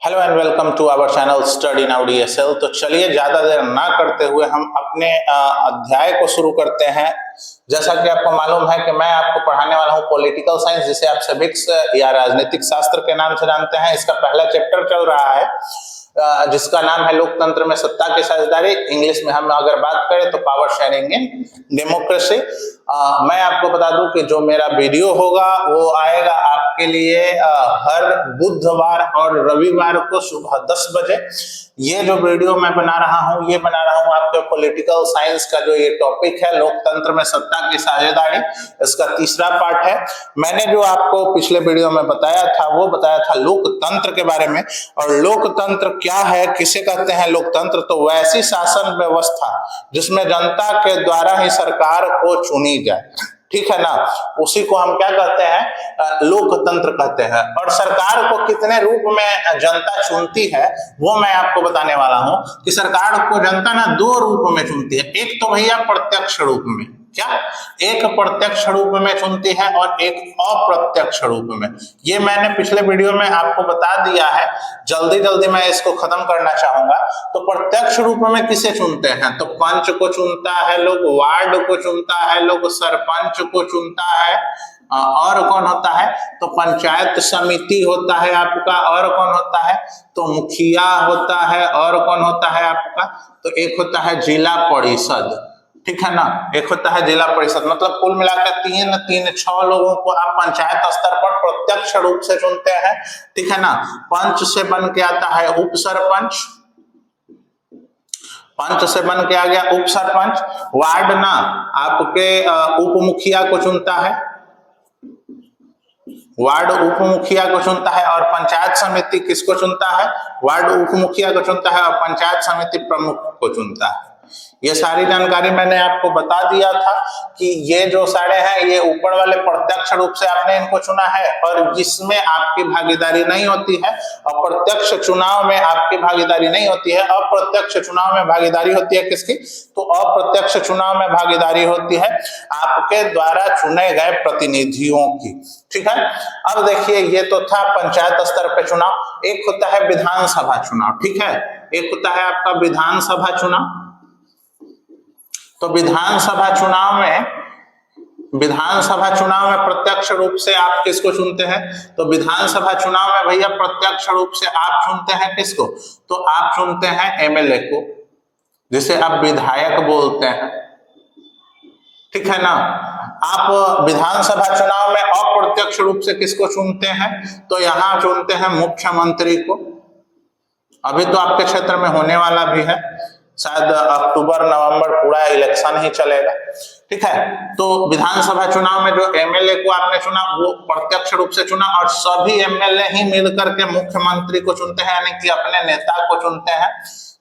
Hello and welcome to our channel study now DSL. तो चलिए ज्यादा देर ना करते हुए हम अपने अध्याय को शुरू करते हैं। जैसा कि आपको मालूम है कि मैं आपको पढ़ाने वाला हूं पॉलिटिकल साइंस, जिसे आप सिविक्स या राजनीतिक शास्त्र के नाम से जानते हैं। इसका पहला चैप्टर चल रहा है जिसका नाम है लोकतंत्र में सत्ता की साझेदारी। इंग्लिश में हम अगर बात करें तो पावर शेयरिंग इन डेमोक्रेसी। मैं आपको बता दूं कि जो मेरा वीडियो होगा वो आएगा आपके लिए हर बुधवार और रविवार को सुबह 10 बजे। ये जो वीडियो मैं बना रहा हूँ ये बना रहा हूँ आपके पॉलिटिकल साइंस का जो ये टॉपिक है लोकतंत्र में सत्ता की साझेदारी, इसका तीसरा पार्ट है। मैंने जो आपको पिछले वीडियो में बताया था वो बताया था लोकतंत्र के बारे में। और लोकतंत्र क्या है, किसे कहते हैं लोकतंत्र? तो वैसी शासन व्यवस्था जिसमें जनता के द्वारा ही सरकार को चुनी जाए, ठीक है ना, उसी को हम क्या कहते हैं? लोकतंत्र कहते हैं। और सरकार को कितने रूप में जनता चुनती है वो मैं आपको बताने वाला हूं कि सरकार को जनता ना दो रूप में चुनती है। एक तो भैया प्रत्यक्ष रूप में, क्या एक प्रत्यक्ष रूप में चुनती है और एक अप्रत्यक्ष रूप में। ये मैंने पिछले वीडियो में आपको बता दिया है, जल्दी जल्दी मैं इसको खत्म करना चाहूंगा। तो प्रत्यक्ष रूप में किसे चुनते हैं? तो पंच को चुनता है लोग, वार्ड को चुनता है लोग, सरपंच को चुनता है, और कौन होता है? तो पंचायत समिति होता है आपका, और कौन होता है? तो मुखिया होता है, और कौन होता है आपका? तो एक होता है जिला परिषद, ठीक है ना, एक होता है जिला परिषद। मतलब कुल मिलाकर 6 लोगों को आप पंचायत स्तर पर प्रत्यक्ष रूप से चुनते हैं, ठीक है ना। पंच से बन के आता है उप सरपंच, पंच से बन के आ गया उप सरपंच। वार्ड ना आपके उप मुखिया को चुनता है, वार्ड उप मुखिया को चुनता है। और पंचायत समिति किसको चुनता है? वार्ड उप मुखिया को चुनता है और पंचायत समिति प्रमुख को चुनता है। ये सारी जानकारी मैंने आपको बता दिया था कि ये जो सारे हैं ये ऊपर वाले प्रत्यक्ष रूप से आपने इनको चुना है और जिसमें आपकी भागीदारी नहीं होती है। अप्रत्यक्ष चुनाव में आपकी भागीदारी नहीं होती है, अप्रत्यक्ष चुनाव में भागीदारी होती है किसकी? तो अप्रत्यक्ष चुनाव में भागीदारी होती है आपके द्वारा चुने गए प्रतिनिधियों की, ठीक है। अब देखिए ये तो था पंचायत स्तर पे चुनाव। एक होता है विधानसभा चुनाव, ठीक है, एक होता है आपका विधानसभा चुनाव। तो विधानसभा चुनाव में प्रत्यक्ष रूप से आप किसको चुनते हैं? तो विधानसभा चुनाव में भैया प्रत्यक्ष रूप से आप चुनते हैं किसको? तो आप चुनते हैं एमएलए को, जिसे आप विधायक बोलते हैं, ठीक है ना। आप विधानसभा चुनाव में अप्रत्यक्ष रूप से किसको चुनते हैं? तो यहां चुनते हैं मुख्यमंत्री को। अभी तो आपके क्षेत्र में होने वाला भी है, शायद अक्टूबर नवंबर पूरा इलेक्शन ही चलेगा, ठीक है। तो विधानसभा चुनाव में जो एमएलए को आपने चुना वो प्रत्यक्ष रूप से चुना और सभी एमएलए ही मिलकर के मुख्यमंत्री को चुनते हैं, यानी कि अपने नेता को चुनते हैं।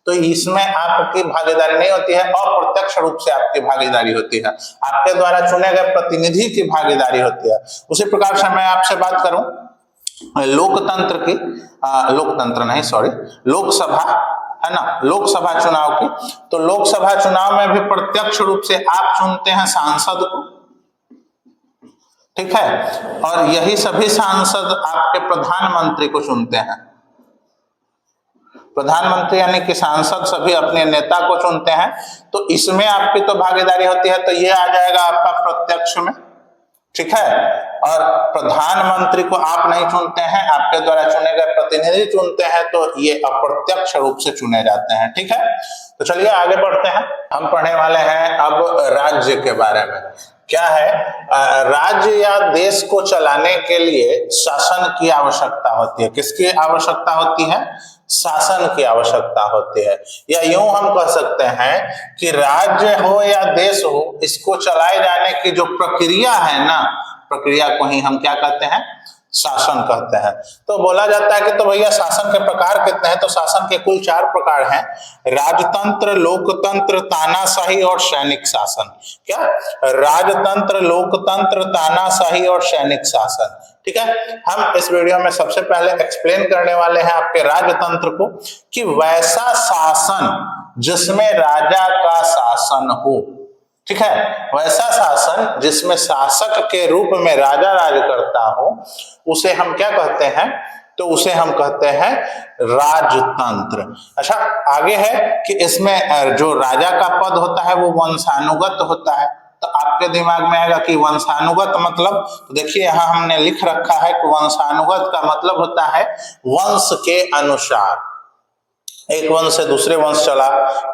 तो इसमें आपकी भागीदारी नहीं होती है, अप्रत्यक्ष रूप से आपकी भागीदारी होती है, आपके द्वारा चुने गए प्रतिनिधि की भागीदारी होती है। उसी प्रकार से मैं आपसे बात करूं लोकतंत्र की, लोकतंत्र नहीं सॉरी लोकसभा है ना, लोकसभा चुनाव की। तो लोकसभा चुनाव में भी प्रत्यक्ष रूप से आप चुनते हैं सांसद को, ठीक है, और यही सभी सांसद आपके प्रधानमंत्री को चुनते हैं। प्रधानमंत्री यानी कि सांसद सभी अपने नेता को चुनते हैं। तो इसमें आपकी तो भागीदारी होती है, तो ये आ जाएगा आपका प्रत्यक्ष में, ठीक है। और प्रधानमंत्री को आप नहीं चुनते हैं, आपके द्वारा चुने गए प्रतिनिधि चुनते हैं, तो ये अप्रत्यक्ष रूप से चुने जाते हैं, ठीक है। तो चलिए आगे बढ़ते हैं। हम पढ़ने वाले हैं अब राज्य के बारे में। क्या है? राज्य या देश को चलाने के लिए शासन की आवश्यकता होती है। किसकी आवश्यकता होती है? शासन की आवश्यकता होती है। या यूं हम कह सकते हैं कि राज्य हो या देश हो, इसको चलाए जाने की जो प्रक्रिया है ना, प्रक्रिया को ही हम क्या कहते हैं? शासन कहते हैं। तो बोला जाता है कि तो भैया शासन के प्रकार कितने हैं? तो शासन के कुल 4 प्रकार हैं, राजतंत्र, लोकतंत्र, तानाशाही और सैनिक शासन। क्या? राजतंत्र, लोकतंत्र, तानाशाही और सैनिक शासन, ठीक है। हम इस वीडियो में सबसे पहले एक्सप्लेन करने वाले हैं आपके राजतंत्र को, कि वैसा शासन जिसमें राजा का शासन हो, ठीक है, वैसा शासन जिसमें शासक के रूप में राजा राज करता हो, उसे हम क्या कहते हैं? तो उसे हम कहते हैं राजतंत्र। अच्छा, आगे है कि इसमें जो राजा का पद होता है वो वंशानुगत होता है। तो आपके दिमाग में आएगा कि वंशानुगत मतलब, तो देखिए यहाँ हमने लिख रखा है कि वंशानुगत का मतलब होता है वंश के अनुसार, एक वंश से दूसरे वंश चला,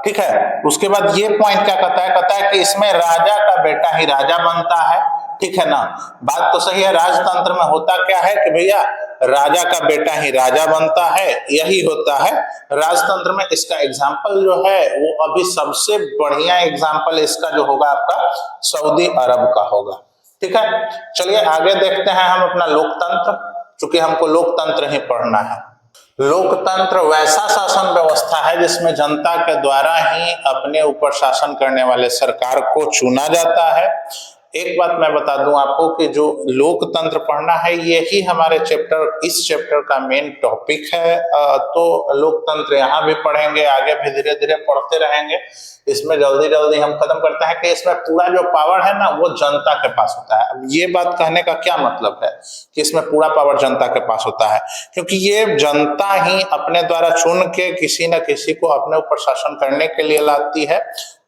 ठीक है। उसके बाद ये पॉइंट क्या कहता है कि इसमें राजा का बेटा ही राजा बनता है, ठीक है ना। बात तो सही है। राजतंत्र में होता क्या है कि भैया राजा का बेटा ही राजा बनता है, यही होता है राजतंत्र में। इसका एग्जाम्पल जो है वो अभी सबसे बढ़िया एग्जाम्पल इसका जो होगा आपका सऊदी अरब का होगा, ठीक है। चलिए आगे देखते हैं हम अपना लोकतंत्र, चूंकि हमको लोकतंत्र ही पढ़ना है। लोकतंत्र वैसा शासन व्यवस्था है जिसमें जनता के द्वारा ही अपने ऊपर शासन करने वाले सरकार को चुना जाता है। एक बात मैं बता दूं आपको कि जो लोकतंत्र पढ़ना है यही हमारे इस चैप्टर का मेन टॉपिक है। तो लोकतंत्र यहाँ भी पढ़ेंगे, आगे भी धीरे धीरे पढ़ते रहेंगे। इसमें जल्दी जल्दी हम खत्म करते हैं कि इसमें पूरा जो पावर है ना वो जनता के पास होता है। अब ये बात कहने का क्या मतलब है कि इसमें पूरा पावर जनता के पास होता है, क्योंकि ये जनता ही अपने द्वारा चुन के किसी न किसी को अपने ऊपर शासन करने के लिए लाती है,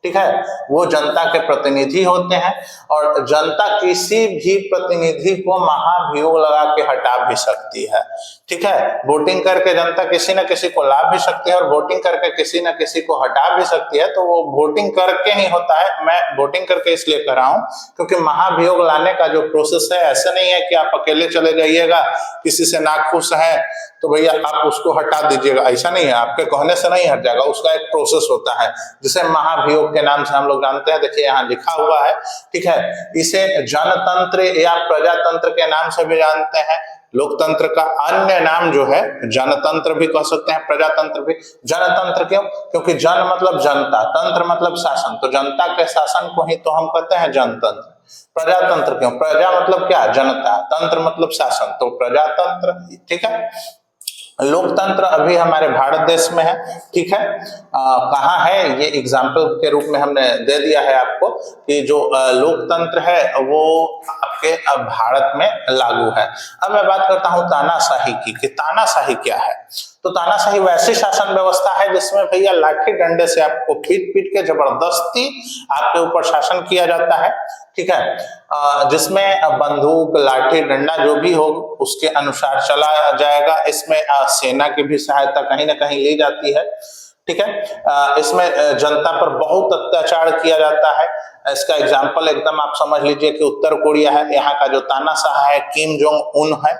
ठीक है। वो जनता के प्रतिनिधि होते हैं और जनता किसी भी प्रतिनिधि को महाभियोग लगा के हटा भी सकती है, ठीक है। वोटिंग करके जनता किसी न किसी को ला भी सकती है और वोटिंग करके किसी न किसी को हटा भी सकती है। तो वो वोटिंग करके ही होता है। मैं वोटिंग करके इसलिए कर रहा हूं क्योंकि महाभियोग लाने का जो प्रोसेस है ऐसा नहीं है कि आप अकेले चले जाइएगा, किसी से नाखुश है तो भैया आप उसको हटा दीजिएगा, ऐसा नहीं है। आपके कहने से नहीं हट जाएगा, उसका एक प्रोसेस होता है जिसे महाभियोग के नाम से हम लोग जानते हैं। देखिए यहाँ लिखा हुआ है, ठीक है। इसे जनतंत्र या प्रजातंत्र के नाम से भी जानते हैं। लोकतंत्र का अन्य नाम जो है जनतंत्र भी कह सकते हैं, प्रजातंत्र भी। जनतंत्र क्यों? क्योंकि जन मतलब जनता, तंत्र मतलब शासन, तो जनता के शासन को ही तो हम कहते हैं जनतंत्र। प्रजातंत्र क्यों? प्रजा मतलब क्या? जनता, तंत्र मतलब शासन, तो प्रजातंत्र, ठीक है। लोकतंत्र अभी हमारे भारत देश में है, ठीक है। कहाँ है ये एग्जाम्पल के रूप में हमने दे दिया है आपको कि जो लोकतंत्र है वो आपके भारत में लागू है। अब मैं बात करता हूँ तानाशाही की कि तानाशाही क्या है। तो तानाशाही वैसी शासन व्यवस्था है जिसमें भैया लाठी डंडे से आपको पीट पीट के जबरदस्ती आपके ऊपर शासन किया जाता है, ठीक है। जिसमें बंदूक, लाठी डंडा जो भी हो उसके अनुसार चला जाएगा। इसमें सेना की भी सहायता कहीं ना कहीं ली जाती है, ठीक है। इसमें जनता पर बहुत अत्याचार किया जाता है। इसका एग्जाम्पल एकदम आप समझ लीजिए कि उत्तर कोरिया है। यहाँ का जो तानाशाह है किम जोंग उन है।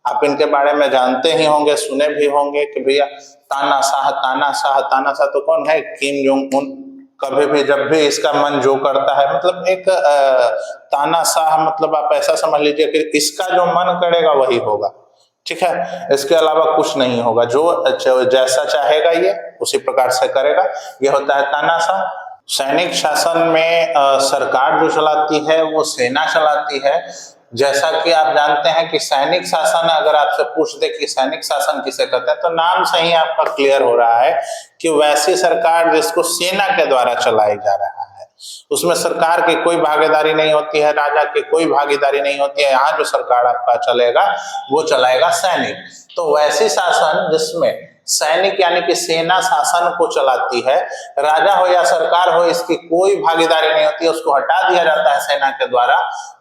आप इनके बारे में जानते ही होंगे, सुने भी होंगे कि भैया तानाशाह तानाशाह तानाशाह, तो कौन है? Kim Jong Un. कभी भी जब भी इसका मन जो करता है, मतलब एक तानाशाह मतलब आप ऐसा समझ लीजिए कि इसका जो मन करेगा वही होगा, ठीक है। इसके अलावा कुछ नहीं होगा, जो जैसा चाहेगा ये उसी प्रकार से करेगा। ये होता है तानाशाह। सैनिक शासन में सरकार जो चलाती है वो सेना चलाती है। जैसा कि आप जानते हैं कि सैनिक शासन, अगर आपसे पूछ दे कि सैनिक शासन किसे कहते हैं तो नाम से ही आपका क्लियर हो रहा है कि वैसी सरकार जिसको सेना के द्वारा चलाई जा रहा है, उसमें सरकार की कोई भागीदारी नहीं होती है, राजा की कोई भागीदारी नहीं होती है। यहाँ जो सरकार आपका चलेगा वो चलाएगा सैनिक। तो वैसी शासन जिसमें सैनिक यानी कि सेना शासन को चलाती है, राजा हो या सरकार हो इसकी कोई भागीदारी नहीं होती है, उसको हटा दिया जाता है सेना के द्वारा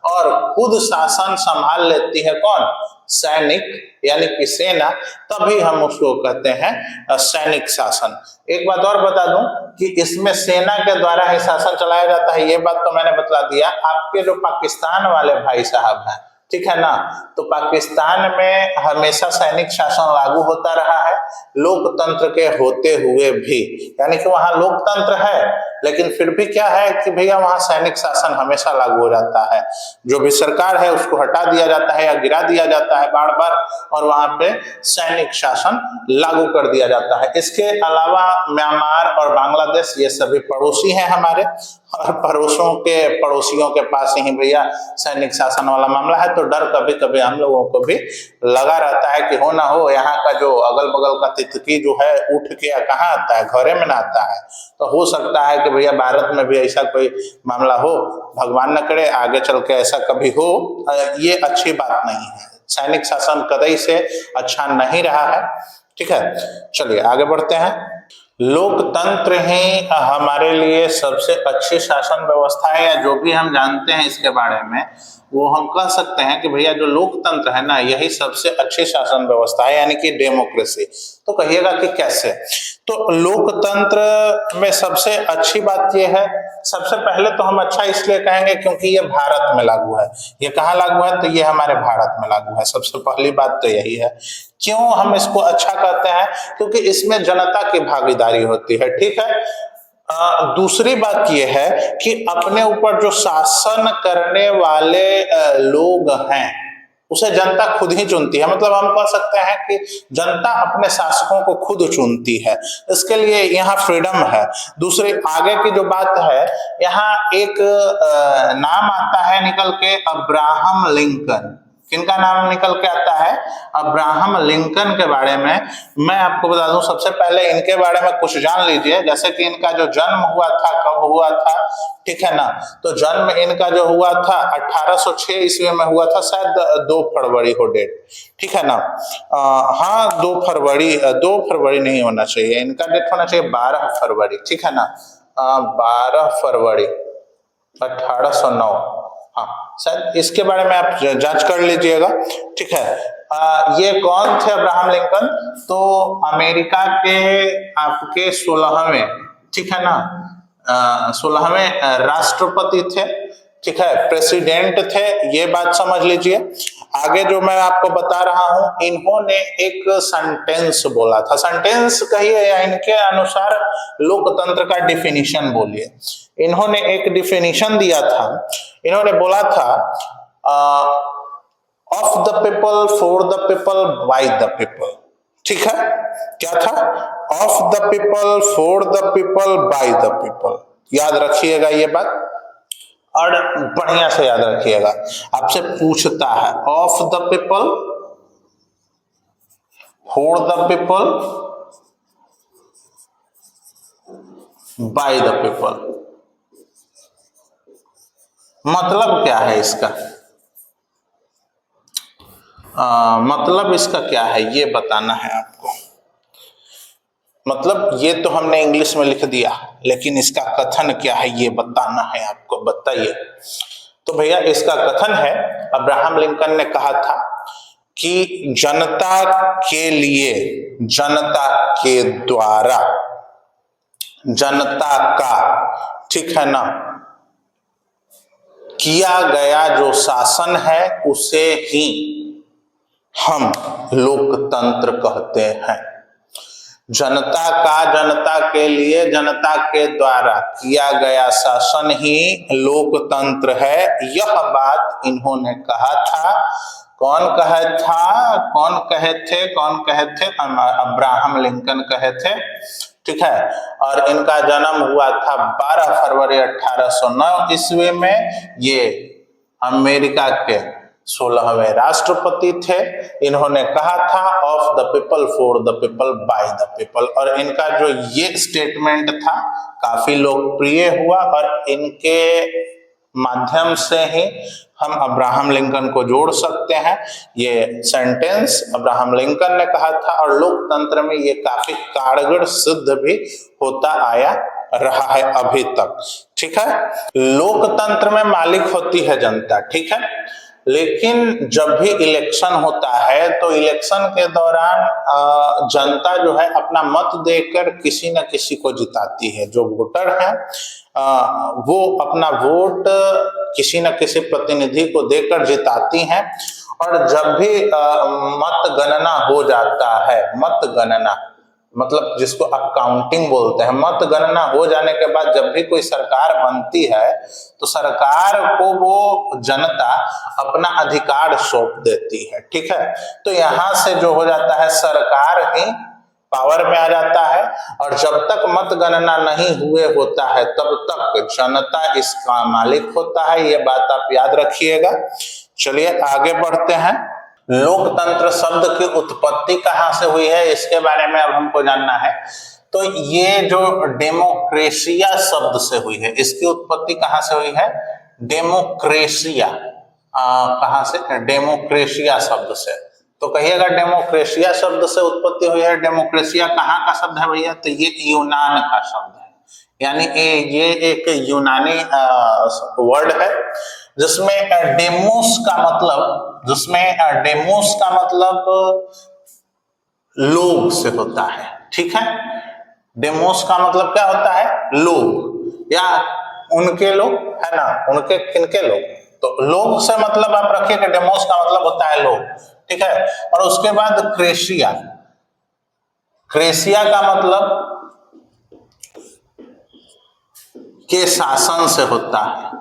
और खुद शासन संभाल लेती है कौन? सैनिक यानी कि सेना। तभी हम उसको कहते हैं सैनिक शासन। एक बात और बता दूं कि इसमें सेना के द्वारा ही शासन चलाया जाता है, ये बात तो मैंने बता दिया। आपके जो पाकिस्तान वाले भाई साहब हैं, ठीक है ना, तो पाकिस्तान में हमेशा सैनिक शासन लागू होता रहा है लोकतंत्र के होते हुए भी। यानी कि वहां लोकतंत्र है लेकिन फिर भी क्या है कि भैया वहां सैनिक शासन हमेशा लागू हो जाता है। जो भी सरकार है उसको हटा दिया जाता है या गिरा दिया जाता है बार बार और वहां पे सैनिक शासन लागू कर दिया जाता है। इसके अलावा म्यांमार और बांग्लादेश ये सभी पड़ोसी हैं हमारे, और पड़ोसियों के पास ही भैया सैनिक शासन वाला मामला है। तो डर कभी कभी हम लोगों को भी लगा रहता है कि हो ना हो यहाँ का जो अगल बगल का तितकी जो है उठ के कहाँ आता है, घरे में ना आता है। तो हो सकता है कि भैया भारत में भी ऐसा कोई मामला हो, भगवान न करे आगे चल के ऐसा कभी हो, ये अच्छी बात नहीं है। सैनिक शासन कतई से अच्छा नहीं रहा है। ठीक है, चलिए आगे बढ़ते हैं। लोकतंत्र ही हमारे लिए सबसे अच्छी शासन व्यवस्था है, या जो भी हम जानते हैं इसके बारे में, वो हम कह सकते हैं कि भैया जो लोकतंत्र है ना, यही सबसे अच्छी शासन व्यवस्था है, यानी कि डेमोक्रेसी। तो कहिएगा कि कैसे? तो लोकतंत्र में सबसे अच्छी बात यह है, सबसे पहले तो हम अच्छा इसलिए कहेंगे क्योंकि ये भारत में लागू है। ये कहाँ लागू है? तो ये हमारे भारत में लागू है। सबसे पहली बात तो यही है। क्यों हम इसको अच्छा कहते हैं? क्योंकि इसमें जनता की भागीदारी होती है। ठीक है। दूसरी बात यह है कि अपने ऊपर जो शासन करने वाले लोग हैं, उसे जनता खुद ही चुनती है। मतलब हम कह सकते हैं कि जनता अपने शासकों को खुद चुनती है। इसके लिए यहाँ फ्रीडम है। दूसरी आगे की जो बात है, यहाँ एक नाम आता है निकल के, अब्राहम लिंकन। किनका नाम निकल के आता है? अब्राहम लिंकन के बारे में मैं आपको बता दूं। सबसे पहले इनके बारे में कुछ जान लीजिए, जैसे कि इनका जो जन्म हुआ था, कब हुआ था, ठीक है ना? तो जन्म इनका जो हुआ था 1806 ईस्वी में हुआ था, शायद 2 फरवरी हो डेट, ठीक है ना? हाँ 2 फरवरी नहीं होना चाहिए, इनका डेट होना चाहिए 12 फरवरी, ठीक है ना? 12 फरवरी 1809, हाँ शायद इसके बारे में आप जांच कर लीजिएगा। ठीक है। ये कौन थे अब्राहम लिंकन? तो अमेरिका के आपके 16वें, ठीक है ना, 16वें राष्ट्रपति थे। ठीक है, प्रेसिडेंट थे, ये बात समझ लीजिए। आगे जो मैं आपको बता रहा हूं, इन्होंने एक सेंटेंस बोला था। सेंटेंस कहिए या इनके अनुसार लोकतंत्र का डिफिनीशन बोलिए। इन्होंने एक डिफिनीशन दिया था। इन्होंने बोला था of the people, for the people, by the people. ठीक है, क्या था? Of the people, for the people, by the people. याद रखिएगा ये बात, और बढ़िया से याद रखिएगा। आपसे पूछता है of the people, for the people, by the people. मतलब क्या है इसका? मतलब इसका क्या है ये बताना है आपको। मतलब ये तो हमने इंग्लिश में लिख दिया, लेकिन इसका कथन क्या है ये बताना है आपको। बताइए। तो भैया इसका कथन है, अब्राहम लिंकन ने कहा था कि जनता के लिए, जनता के द्वारा, जनता का, ठीक है ना, किया गया जो शासन है उसे ही हम लोकतंत्र कहते हैं। जनता का, जनता के लिए, जनता के द्वारा किया गया शासन ही लोकतंत्र है। यह बात इन्होंने कहा था। कौन कहे था? कौन कहे थे? कौन कहे थे? अब्राहम लिंकन कहे थे। ठीक है, और इनका जन्म हुआ था 12 फरवरी 1809 ईस्वी में। ये अमेरिका के 16वें राष्ट्रपति थे। इन्होंने कहा था of the people, for the people, by the people. और इनका जो ये स्टेटमेंट था काफी लोकप्रिय हुआ, और इनके माध्यम से ही हम अब्राहम लिंकन को जोड़ सकते हैं। ये सेंटेंस अब्राहम लिंकन ने कहा था, और लोकतंत्र में ये काफी कारगर सिद्ध भी होता आया रहा है अभी तक। ठीक है, लोकतंत्र में मालिक होती है जनता, ठीक है, लेकिन जब भी इलेक्शन होता है तो इलेक्शन के दौरान जनता जो है अपना मत देकर किसी न किसी को जिताती है। जो वोटर हैं वो अपना वोट किसी न किसी प्रतिनिधि को देकर जिताती हैं। और जब भी मत गणना हो जाता है, मत गणना मतलब जिसको आप काउंटिंग बोलते हैं, मत गणना हो जाने के बाद जब भी कोई सरकार बनती है तो सरकार को वो जनता अपना अधिकार सौंप देती है। ठीक है, तो यहां से जो हो जाता है सरकार ही पावर में आ जाता है, और जब तक मत गणना नहीं हुए होता है तब तक जनता इसका मालिक होता है। ये बात आप याद रखिएगा। चलिए आगे बढ़ते हैं। लोकतंत्र शब्द की उत्पत्ति कहाँ से हुई है इसके बारे में अब हमको जानना है। तो ये जो डेमोक्रेसिया शब्द से हुई है, इसकी उत्पत्ति कहाँ से हुई है? डेमोक्रेसिया, कहाँ से? डेमोक्रेशिया शब्द से। तो कहिएगा डेमोक्रेशिया शब्द से उत्पत्ति हुई है। डेमोक्रेशिया कहाँ का शब्द है भैया? तो ये यूनान का शब्द है, यानी ये एक यूनानी वर्ड है जिसमें डेमोस का मतलब लोग से होता है। ठीक है, डेमोस का मतलब क्या होता है? लोग, या उनके लोग, है ना, उनके किनके लोग। तो लोग से मतलब आप रखिए कि डेमोस का मतलब होता है लोग। ठीक है, और उसके बाद क्रेशिया का मतलब के शासन से होता है।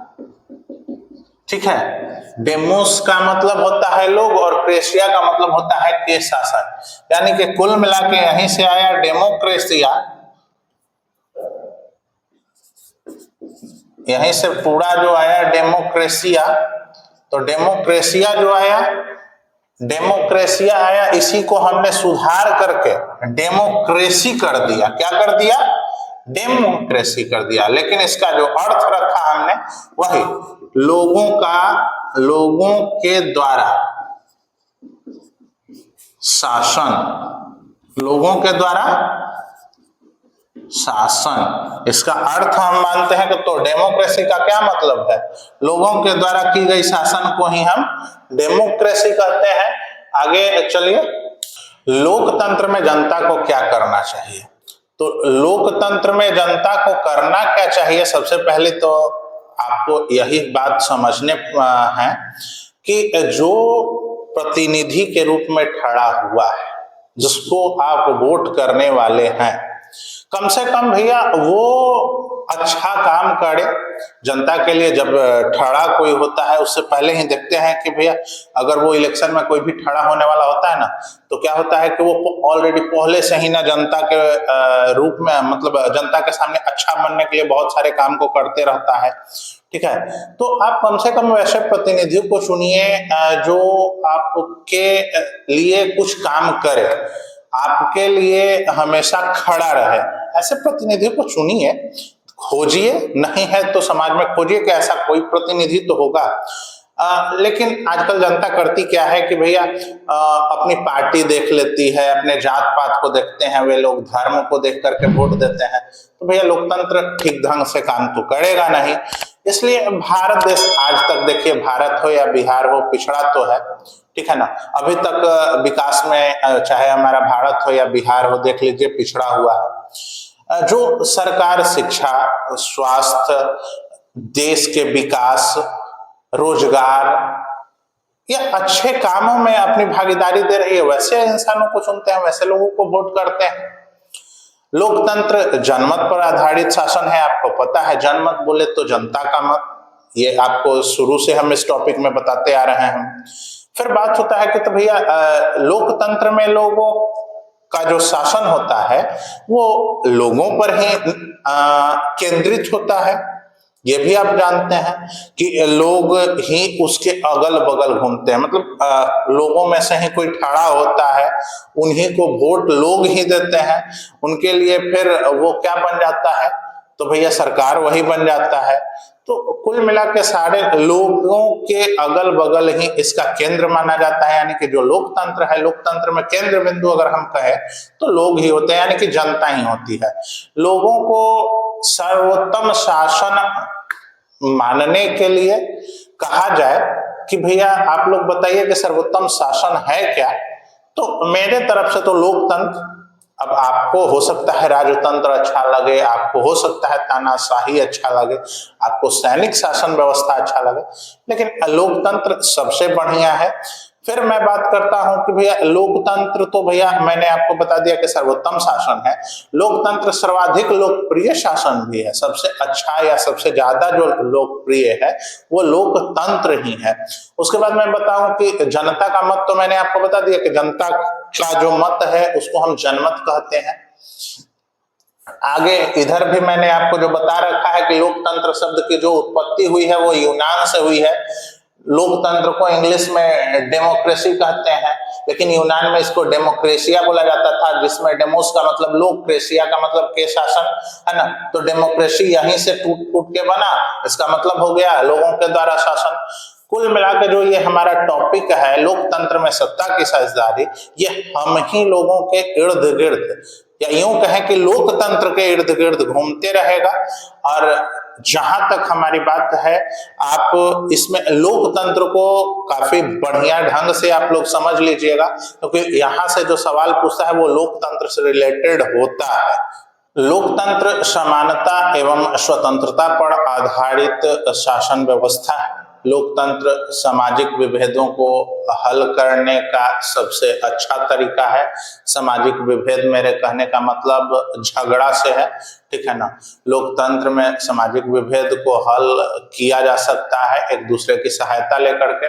ठीक है, डेमोस का मतलब होता है लोग और क्रेशिया का मतलब होता है के शासन, यानी कि कुल मिला के यहीं से आया डेमोक्रेशिया, यहीं से पूरा जो आया डेमोक्रेशिया। तो डेमोक्रेशिया जो आया, डेमोक्रेशिया आया, इसी को हमने सुधार करके डेमोक्रेसी कर दिया। क्या कर दिया? डेमोक्रेसी कर दिया। लेकिन इसका जो अर्थ रखा हमने वही लोगों के द्वारा शासन, लोगों के द्वारा शासन। इसका अर्थ हम मानते हैं कि तो डेमोक्रेसी का क्या मतलब है? लोगों के द्वारा की गई शासन को ही हम डेमोक्रेसी कहते हैं। आगे चलिए, लोकतंत्र में जनता को क्या करना चाहिए? तो लोकतंत्र में जनता को करना क्या चाहिए? सबसे पहले तो आपको यही बात समझने है कि जो प्रतिनिधि के रूप में खड़ा हुआ है, जिसको आप वोट करने वाले हैं, कम से कम भैया वो अच्छा काम करे जनता के लिए। जब खड़ा कोई होता है उससे पहले ही देखते हैं कि भैया अगर वो इलेक्शन में कोई भी खड़ा होने वाला होता है ना, तो क्या होता है कि वो ऑलरेडी पहले से ही ना जनता के रूप में, मतलब जनता के सामने अच्छा बनने के लिए बहुत सारे काम को करते रहता है। ठीक है, तो आप कम से कम वैसे प्रतिनिधियों को चुनिए जो आपके लिए कुछ काम करे, आपके लिए हमेशा खड़ा रहे। ऐसे प्रतिनिधि को चुनिए, खोजिए, नहीं है तो समाज में खोजिए कि ऐसा कोई प्रतिनिधि तो होगा। लेकिन आजकल जनता करती क्या है कि भैया अपनी पार्टी देख लेती है, अपने जात पात को देखते हैं, वे लोग धर्म को देख करके वोट देते हैं। तो भैया लोकतंत्र ठीक ढंग से काम तो करेगा नहीं। इसलिए भारत देश आज तक देखिए, भारत हो या बिहार हो, पिछड़ा तो है। ठीक है ना, अभी तक विकास में चाहे हमारा भारत हो या बिहार हो, देख लीजिए पिछड़ा हुआ है। जो सरकार शिक्षा, स्वास्थ्य, देश के विकास, रोजगार या अच्छे कामों में अपनी भागीदारी दे रही है, वैसे इंसानों को चुनते हैं, वैसे लोगों को वोट करते हैं। लोकतंत्र जनमत पर आधारित शासन है। आपको पता है, जनमत बोले तो जनता का मत, ये आपको शुरू से हम इस टॉपिक में बताते आ रहे हैं। फिर बात होता है कि तो भैया लोकतंत्र में लोगों का जो शासन होता है वो लोगों पर ही केंद्रित होता है। ये भी आप जानते हैं कि लोग ही उसके अगल बगल घूमते हैं, मतलब लोगों में से ही कोई खड़ा होता है, उन्हीं को वोट लोग ही देते हैं। उनके लिए फिर वो क्या बन जाता है? तो भैया सरकार वही बन जाता है। तो कुल मिला के सारे लोगों के अगल बगल ही इसका केंद्र माना जाता है। यानी कि जो लोकतंत्र है, लोकतंत्र में केंद्र बिंदु अगर हम कहें तो लोग ही होते हैं, यानी कि जनता ही होती है। लोगों को सर्वोत्तम शासन मानने के लिए कहा जाए कि भैया आप लोग बताइए कि सर्वोत्तम शासन है क्या? तो मेरे तरफ से तो लोकतंत्र। अब आपको हो सकता है राजतंत्र अच्छा लगे, आपको हो सकता है तानाशाही अच्छा लगे, आपको सैनिक शासन व्यवस्था अच्छा लगे, लेकिन लोकतंत्र सबसे बढ़िया है। फिर मैं बात करता हूं कि भैया लोकतंत्र तो भैया मैंने आपको बता दिया कि सर्वोत्तम शासन है। लोकतंत्र सर्वाधिक लोकप्रिय शासन भी है। सबसे अच्छा या सबसे ज्यादा जो लोकप्रिय है वो लोकतंत्र ही है। उसके बाद मैं बताऊं कि जनता का मत, तो मैंने आपको बता दिया कि जनता का जो मत है उसको हम जनमत कहते हैं। आगे इधर भी मैंने आपको जो बता रखा है कि लोकतंत्र शब्द की जो उत्पत्ति हुई है वो यूनान से हुई है। लोकतंत्र को इंग्लिश में डेमोक्रेसी कहते हैं, लेकिन यूनान में इसको डेमोक्रेशिया बोला जाता था, जिसमें डेमोस का मतलब लोक, क्रेशिया का मतलब के शासन, है ना। तो डेमोक्रेसी यहीं से टूट के बना, इसका मतलब हो गया लोगों के द्वारा शासन। कुल मिलाकर जो ये हमारा टॉपिक है लोकतंत्र में सत्ता की साझेदारी, ये हम ही लोगों के इर्द गिर्द या यूं कहें कि लोकतंत्र के इर्द गिर्द घूमते रहेगा। और जहां तक हमारी बात है, आप इसमें लोकतंत्र को काफी बढ़िया ढंग से आप लोग समझ लीजिएगा, क्योंकि यहाँ से जो सवाल पूछता है वो लोकतंत्र से रिलेटेड होता है। लोकतंत्र समानता एवं स्वतंत्रता पर आधारित शासन व्यवस्था है। लोकतंत्र सामाजिक विभेदों को हल करने का सबसे अच्छा तरीका है। सामाजिक विभेद मेरे कहने का मतलब झगड़ा से है, ठीक है ना। लोकतंत्र में सामाजिक विभेद को हल किया जा सकता है एक दूसरे की सहायता लेकर के।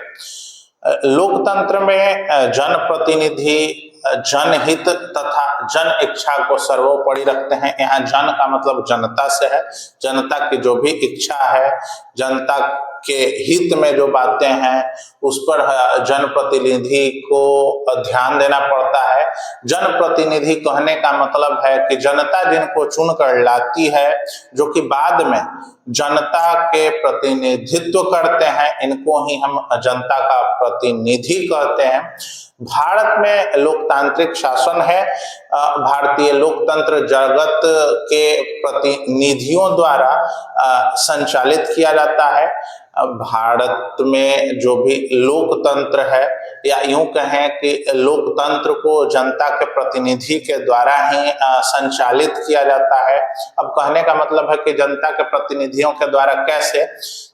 लोकतंत्र में जनप्रतिनिधि जनहित तथा जन इच्छा को सर्वोपरि रखते हैं। यहाँ जन का मतलब जनता से है। जनता की जो भी इच्छा है, जनता के हित में जो बातें हैं उस पर जनप्रतिनिधि को ध्यान देना पड़ता है। जनप्रतिनिधि कहने का मतलब है कि जनता जिनको चुनकर लाती है, जो कि बाद में जनता के प्रतिनिधित्व करते हैं, इनको ही हम जनता का प्रतिनिधि कहते हैं। भारत में लोकतांत्रिक शासन है। भारतीय लोकतंत्र जगत के प्रतिनिधियों द्वारा संचालित किया जाता है। भारत में जो भी लोकतंत्र है, या यूं कहें कि लोकतंत्र को जनता के प्रतिनिधि के द्वारा ही संचालित किया जाता है। अब कहने का मतलब है कि जनता के प्रतिनिधियों के द्वारा कैसे,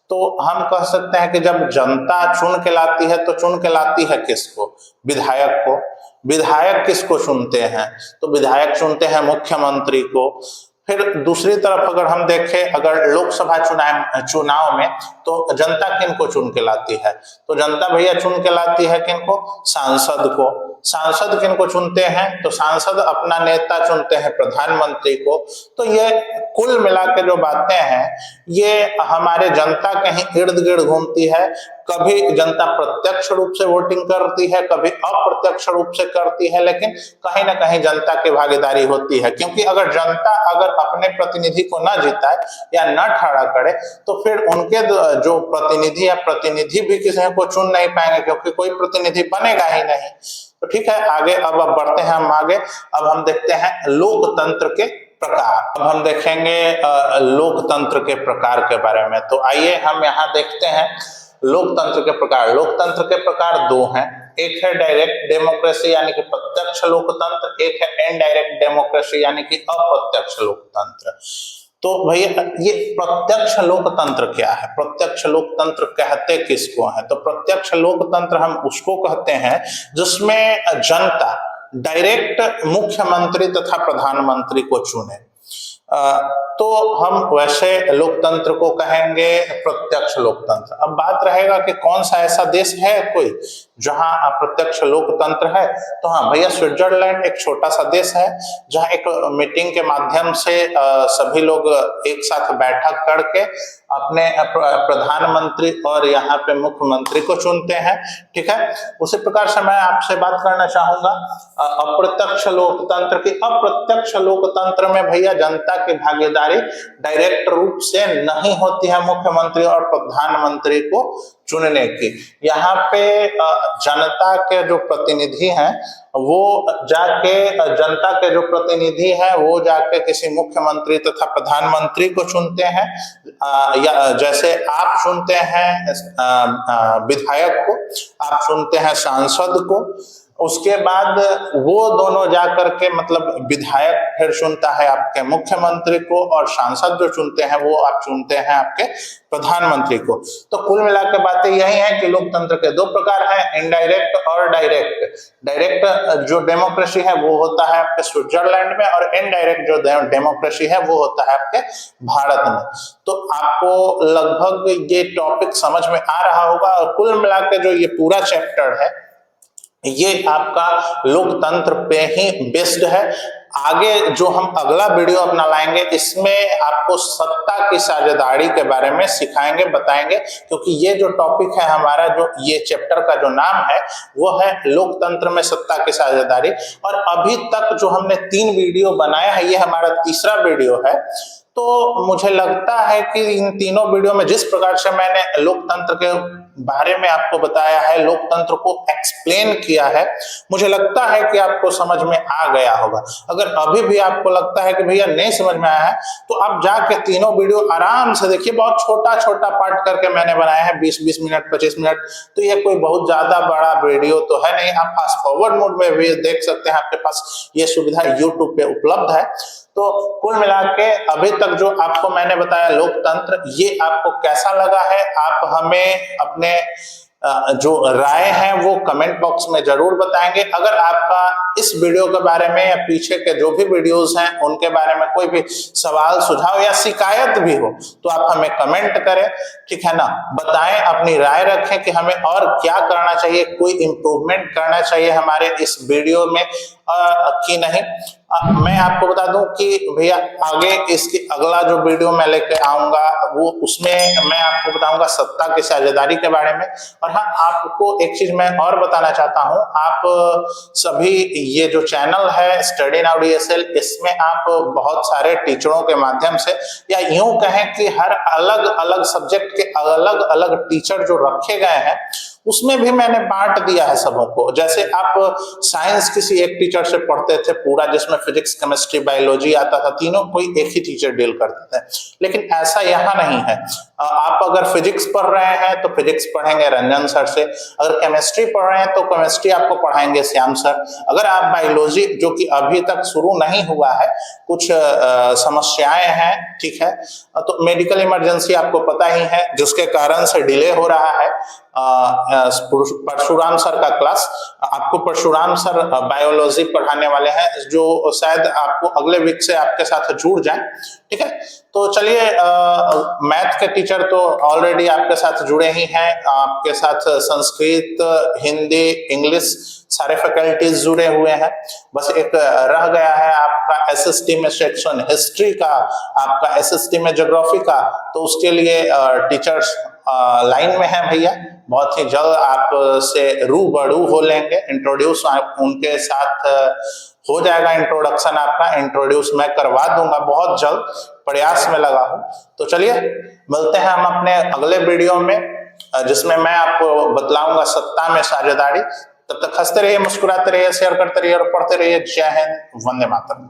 तो हम कह सकते हैं कि जब जनता चुन के लाती है तो चुन के लाती है किसको? विधायक को। विधायक किसको चुनते हैं? तो विधायक चुनते हैं मुख्यमंत्री को। फिर दूसरी तरफ अगर हम देखें, अगर लोकसभा चुनाव में तो जनता किनको चुन के लाती है? तो जनता भैया चुन के लाती है किनको? सांसद को। सांसद किनको चुनते हैं? तो सांसद अपना नेता चुनते हैं, प्रधानमंत्री को। तो ये कुल मिला के जो बातें हैं ये हमारे जनता के ही इर्द गिर्द घूमती है। कभी जनता प्रत्यक्ष रूप से वोटिंग करती है, कभी अप्रत्यक्ष रूप से करती है, लेकिन कहीं ना कहीं जनता की भागीदारी होती है। क्योंकि अगर जनता अगर अपने प्रतिनिधि को न जिताए या न खड़ा करे तो फिर उनके जो प्रतिनिधि या प्रतिनिधि भी किसी को चुन नहीं पाएंगे, क्योंकि कोई प्रतिनिधि बनेगा ही नहीं। तो ठीक है, आगे अब बढ़ते हैं हम आगे। अब हम देखते हैं लोकतंत्र के प्रकार। अब हम देखेंगे लोकतंत्र के प्रकार के बारे में। तो आइए हम यहाँ देखते हैं लोकतंत्र के प्रकार। लोकतंत्र के प्रकार दो हैं। एक है डायरेक्ट डेमोक्रेसी यानी कि प्रत्यक्ष लोकतंत्र, एक है इनडायरेक्ट डेमोक्रेसी यानी कि अप्रत्यक्ष लोकतंत्र। तो भैया ये प्रत्यक्ष लोकतंत्र क्या है? प्रत्यक्ष लोकतंत्र कहते किसको है? तो प्रत्यक्ष लोकतंत्र हम उसको कहते हैं जिसमें जनता डायरेक्ट मुख्यमंत्री तथा प्रधानमंत्री को चुने। तो हम वैसे लोकतंत्र को कहेंगे प्रत्यक्ष लोकतंत्र। अब बात रहेगा कि कौन सा ऐसा देश है कोई जहां प्रत्यक्ष लोकतंत्र है? तो हाँ भैया, स्विट्जरलैंड एक छोटा सा देश है जहां एक मीटिंग के माध्यम से सभी लोग एक साथ बैठक करके अपने प्रधानमंत्री और यहाँ पे मुख्यमंत्री को चुनते हैं। ठीक है, उसी प्रकार से मैं आपसे बात करना चाहूंगा अप्रत्यक्ष लोकतंत्र की। अप्रत्यक्ष लोकतंत्र में भैया जनता की भागीदारी डायरेक्ट रूप से नहीं होती है मुख्यमंत्री और प्रधानमंत्री को चुनने की। यहाँ पे जनता के जो प्रतिनिधि हैं वो जाके जनता के जो प्रतिनिधि हैं वो जाके किसी मुख्यमंत्री तथा प्रधानमंत्री को चुनते हैं, या जैसे आप चुनते हैं विधायक को, आप चुनते हैं सांसद को। उसके बाद वो दोनों जाकर के मतलब विधायक फिर चुनता है आपके मुख्यमंत्री को, और सांसद जो चुनते हैं वो आप चुनते हैं आपके प्रधानमंत्री को। तो कुल मिलाकर बातें यही है कि लोकतंत्र के दो प्रकार हैं, इनडायरेक्ट और डायरेक्ट। डायरेक्ट जो डेमोक्रेसी है वो होता है आपके स्विट्जरलैंड में, और इनडायरेक्ट जो डेमोक्रेसी है वो होता है आपके भारत में। तो आपको लगभग ये टॉपिक समझ में आ रहा होगा। और कुल मिलाकर जो ये पूरा चैप्टर है ये आपका लोकतंत्र पे ही बेस्ड है। आगे जो हम अगला वीडियो अपना लाएंगे इसमें आपको सत्ता की साझेदारी के बारे में सिखाएंगे, बताएंगे, क्योंकि ये जो टॉपिक है हमारा, जो ये चैप्टर का जो नाम है वो है लोकतंत्र में सत्ता की साझेदारी। और अभी तक जो हमने 3 वीडियो बनाया है ये हमारा तीसरा वीडियो है। तो मुझे लगता है कि इन तीनों वीडियो में जिस प्रकार से मैंने लोकतंत्र के बारे में आपको बताया है, लोकतंत्र को एक्सप्लेन किया है। मुझे लगता है कि आपको समझ में आ गया होगा। अगर अभी भी आपको लगता है कि भैया नहीं समझ में आया है, तो आप जाके तीनों वीडियो आराम से देखिए। बहुत छोटा छोटा पार्ट करके मैंने बनाया है, 20-20 मिनट, 25 मिनट, तो ये कोई बहुत ज्यादा बड़ा वीडियो तो है नहीं। आप फास्ट फॉरवर्ड मोड में भी देख सकते हैं, आपके पास ये सुविधा YouTube पे उपलब्ध है। तो कुल मिला के अभी तक जो आपको मैंने बताया लोकतंत्र, ये आपको कैसा लगा है, आप हमें अपने जो राय है वो कमेंट बॉक्स में जरूर बताएंगे। अगर आपका इस वीडियो के बारे में या पीछे के जो भी वीडियोस हैं उनके बारे में कोई भी सवाल, सुझाव या शिकायत भी हो, तो आप हमें कमेंट करें, ठीक है ना। बताएं, अपनी राय रखें कि हमें और क्या करना चाहिए, कोई इंप्रूवमेंट करना चाहिए हमारे इस वीडियो में कि नहीं। मैं आपको बता दूं कि भैया आगे इसकी अगला जो वीडियो मैं लेके आऊंगा वो, उसमें मैं आपको बताऊंगा सत्ता की साझेदारी के बारे में। और हाँ, आपको एक चीज मैं और बताना चाहता हूं, आप सभी ये जो चैनल है स्टडी नाउ DSL, इसमें आप बहुत सारे टीचरों के माध्यम से, या यूं कहें कि हर अलग अलग सब्जेक्ट के अलग अलग टीचर जो रखे गए हैं, उसमें भी मैंने बांट दिया है सबों को। जैसे आप साइंस किसी एक टीचर से पढ़ते थे पूरा, जिसमें फिजिक्स, केमिस्ट्री, बायोलॉजी आता था, तीनों कोई एक ही टीचर डील करते थे, लेकिन ऐसा यहाँ नहीं है। आप अगर फिजिक्स पढ़ रहे हैं तो फिजिक्स पढ़ेंगे रंजन सर से, अगर केमिस्ट्री पढ़ रहे हैं तो केमिस्ट्री आपको पढ़ाएंगे श्याम सर, अगर आप बायोलॉजी, जो कि अभी तक शुरू नहीं हुआ है, कुछ समस्याएं हैं, ठीक है, तो मेडिकल इमरजेंसी आपको पता ही है, जिसके कारण से डिले हो रहा है परशुराम सर का क्लास। आपको परशुराम सर बायोलॉजी पढ़ाने वाले हैं, जो शायद आपको अगले वीक से आपके साथ जुड़ जाएं, ठीक है। तो चलिए, मैथ के टीचर तो ऑलरेडी आपके साथ जुड़े ही हैं, आपके साथ संस्कृत, हिंदी, इंग्लिश सारे फैकल्टीज जुड़े हुए हैं। बस एक रह गया है आपका SST में सेक्शन हिस्ट्री का, आपका SST में ज्योग्राफी का, तो उसके लिए टीचर्स लाइन में है भैया। बहुत ही जल्द आप से रूबरू हो लेंगे, इंट्रोड्यूस उनके साथ हो जाएगा, इंट्रोडक्शन आपका इंट्रोड्यूस मैं करवा दूंगा, बहुत जल्द प्रयास में लगा हूं। तो चलिए मिलते हैं हम अपने अगले वीडियो में, जिसमें मैं आपको बतलाऊंगा सत्ता में साझेदारी। तब तक हंसते रहिए, मुस्कुराते रहिए, शेयर करते रहिए और पढ़ते रहिए। जय हिंद, वंदे मातरम।